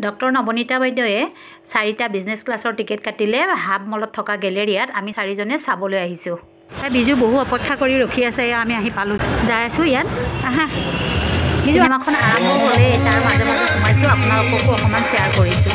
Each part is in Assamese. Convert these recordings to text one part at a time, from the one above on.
ডক্টৰ নবনীতা বাইদেৱে 4টা বিজনেছ ক্লাছৰ টিকেট কাটিলে হাব মলত থকা গেলেৰিয়াত আমি 4জনে চাবলৈ আহিছোঁ। বিজু বহু অপেক্ষা কৰি ৰখি আছে, আমি আহি পালোঁ, যাই আছোঁ ইয়াত। আহা, চিনেমাখন আৰম্ভ হ'লে তাৰ মাজে মাজে সোমাইছোঁ, আপোনালোককো অকণমান শ্বেয়াৰ কৰিছোঁ।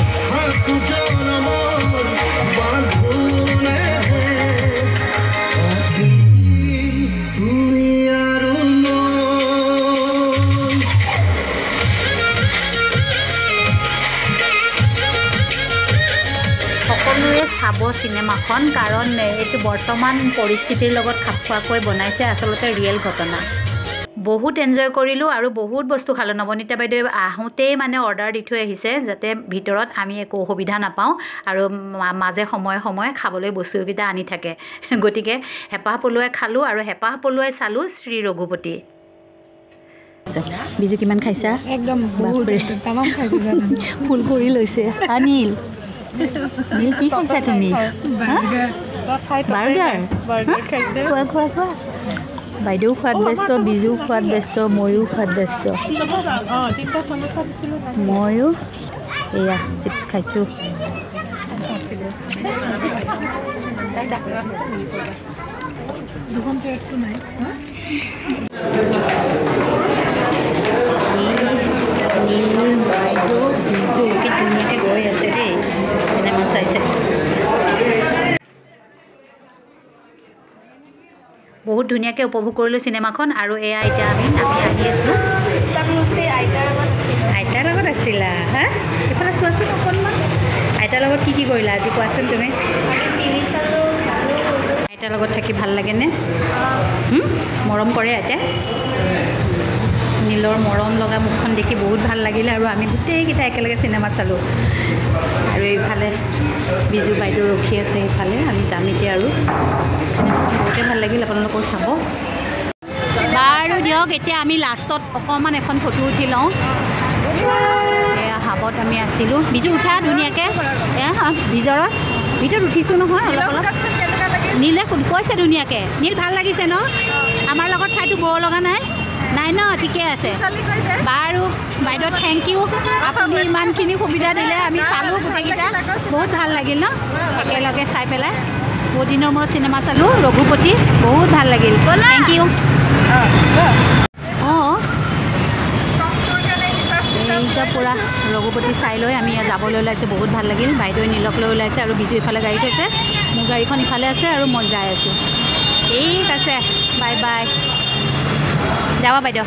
সকলোৱে চাব চিনেমাখন, কাৰণ এইটো বৰ্তমান পৰিস্থিতিৰ লগত খাপ খোৱাকৈ বনাইছে, আচলতে ৰিয়েল ঘটনা। বহুত এনজয় কৰিলোঁ আৰু বহুত বস্তু খালোঁ। নবনীতা বাইদেৱে আহোঁতেই মানে অৰ্ডাৰ দি থৈ আহিছে, যাতে ভিতৰত আমি একো অসুবিধা নাপাওঁ আৰু মাজে সময়ে সময়ে খাবলৈ বস্তুকেইটা আনি থাকে। গতিকে হেঁপাহ পলুৱাই খালোঁ আৰু হেঁপাহ পলুৱাই চালোঁ শ্ৰী ৰঘুপতি। বিজু কিমান খাইছা? একদম তামাম খাইছোঁ। ফুল কৰি লৈছে। অনিল কি খাইছা তুমি? বাৰ্গাৰ খোৱা খোৱা খোৱা। বাইদেউ খোৱাত ব্যস্ত, বিজু খোৱাত ব্যস্ত, ময়ো খোৱাত ব্যস্ত। ময়ো এয়া চিপছ খাইছোঁ। বাইদেউ বিজু কি ধুনীয়াকৈ গৈ আছে দেই, চিনেমা চাইছে। বহুত ধুনীয়াকৈ উপভোগ কৰিলোঁ চিনেমাখন। আৰু এয়া এতিয়া আমি আহি আছোঁ। আইতাৰ লগত আছিলা? হা, এইফালে চোৱাচোন অকণমান। আইতাৰ লগত কি কৰিলা আজি কোৱাচোন তুমি? আইতাৰ লগত থাকি ভাল লাগেনে? মৰম কৰে আইতাই? নীলৰ মৰম লগা মুখখন দেখি বহুত ভাল লাগিলে আৰু আমি গোটেইকেইটা একেলগে চিনেমা চালোঁ। আৰু এইফালে বিজু বাইদেউ ৰখি আছে, এইফালে আমি যাম এতিয়া। আৰু চিনেমাখন বহুতেই ভাল লাগিল, আপোনালোকেও চাব। বাৰু দিয়ক, এতিয়া আমি লাষ্টত অকণমান এখন ফটো উঠি লওঁ। এয়া হাবত আমি আছিলোঁ। বিজু উঠা ধুনীয়াকৈ। এয়া ভিতৰত উঠিছোঁ নহয় অলপ অলপ। নীলে কৈছে ধুনীয়াকৈ। নীল ভাল লাগিছে ন? আমাৰ লগত চাইটো বৰ লগা নাই ন? ঠিকে আছে। বাৰু বাইদেউ থেংক ইউ, আপুনি ইমানখিনি সুবিধা দিলে, আমি চালোঁ গোটেইকেইটা, বহুত ভাল লাগিল ন একেলগে চাই পেলাই। বহুত দিনৰ মূৰত চিনেমা চালোঁ ৰঘুপতি, বহুত ভাল লাগিল। Thank you. অঁ, এইটা পূৰা ৰঘুপতি চাই লৈ আমি যাবলৈ ওলাইছোঁ, বহুত ভাল লাগিল। বাইদেৱে নীলক লৈ ওলাইছে আৰু বিজু ইফালে গাড়ী থৈছে, মোৰ গাড়ীখন ইফালে আছে আৰু মই যাই আছোঁ। ঠিক আছে, বাই বাই। যাবা বাইদেউ।